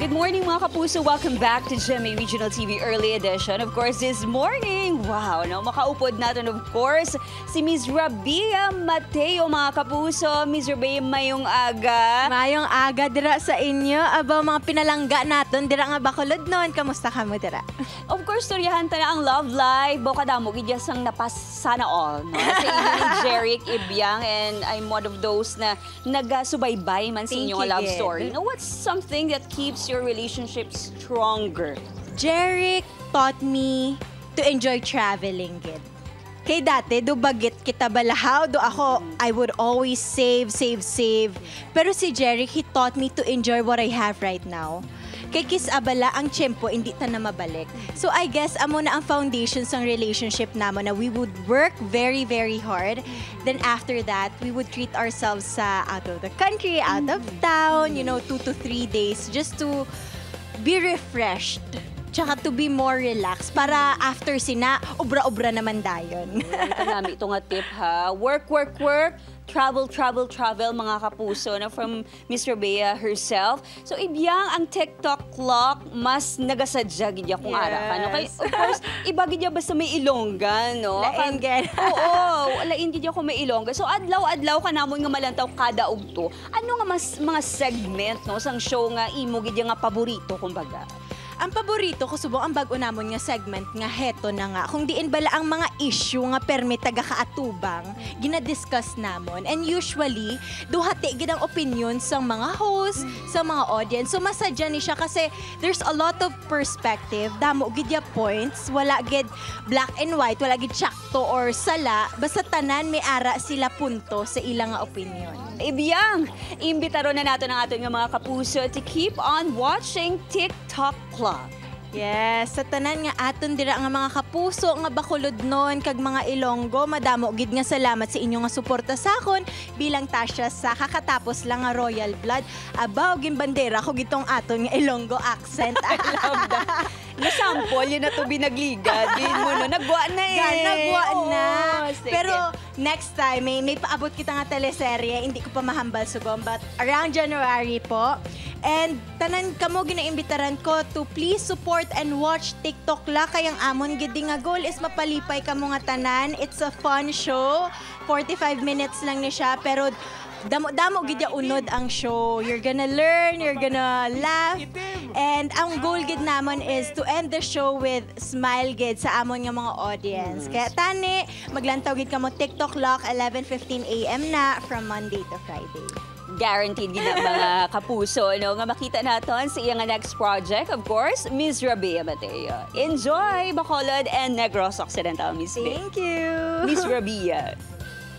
Good morning mga kapuso. Welcome back to GMA Regional TV Early Edition. Of course, this morning, wow, no, makaupod natin of course si Miss Rabia Mateo mga kapuso. Miss Rabia, mayong aga. Mayong aga dira sa inyo. Aba mga pinalangga naton dira nga Bacolod noon. Kamusta ka mo dira? Of course, storyahan ta na ang love life. Boka damo gidya sang napas sana all. No? Sa inyo ni Jeric Ibiang, and I'm one of those na nagasubaybay man sa inyong love story. No, what's something that keeps your relationship stronger? Jeric taught me to enjoy traveling, gid. Kay dati, do bagit kita balahaw, do ako, I would always save. Pero si Jeric, he taught me to enjoy what I have right now. Kay kis abala ang tiyempo, hindi ta na mabalik. So I guess, amo na ang foundation ng relationship namo na we would work very, very hard. Then after that, we would treat ourselves sa out of the country, out of town, 2 to 3 days just to be refreshed. Tsaka to be more relaxed para after sina, obra-obra naman dayon. Ito namin ito nga tip ha. Work, travel mga kapuso na from Miss Rabia herself. So Ibiang ang TikTok clock mas nagasadya gidya kung ara ka. No? Kaya, of course, iba gidya basta may ilongga, no? Lain gid. Oo, lain gidya kung may ilongga. So adlaw ka namon nga malantaw kada ugto. Ano nga mas mga segment no sang show nga imo gidya nga paborito kumbaga? Ang paborito ko subong ang bag-o namon nga segment nga heto na nga kung diin bala ang mga issue nga permi taga kaatubang gina-discuss namon, and usually duhati gid ang opinion sa mga host, sa mga audience. So masadya ni siya kasi there's a lot of perspective, damo gid ya points, wala gid black and white, wala gid sakto or sala, basta tanan may ara sila punto sa ilang nga opinion. Ibiang, imbitaron na nato ng ating mga kapuso to keep on watching TikTok Club. Yes, sa tanan nga aton dira nga mga kapuso nga Bacolod noon kag mga Ilonggo, madamo gid nga salamat sa inyo nga suporta sa akon bilang Tasha sa kakatapos lang nga Royal Blood. Abaw gimbandera ko gitong aton nga Ilonggo accent. I love that. Nasample yun na to binagliga. Din mo no, nagwa na eh. Nagwa na. Sige. Pero next time, may paabot kita nga teleserye, hindi ko pa mahambal sugom, but around January po. And tanan kamo ginaimbitaran ko to please support and watch TikTok la, kayang amon gid nga goal is mapalipay kamo nga tanan. It's a fun show. 45 minutes lang ni siya, pero damo gid ya unod ang show. You're gonna learn, you're gonna laugh. And ang goal gid namon is to end the show with smile gid sa amon nga mga audience. Kaya tani, maglantaw gid kamo TikTok Lock 11:15 AM na from Monday to Friday. Guaranteed gina mga kapuso no nga makita naton sa iyang next project, of course, Miss Rabia Mateo. Enjoy Bacolod and Negros Occidental, Miss. Thank you. Miss Rabia.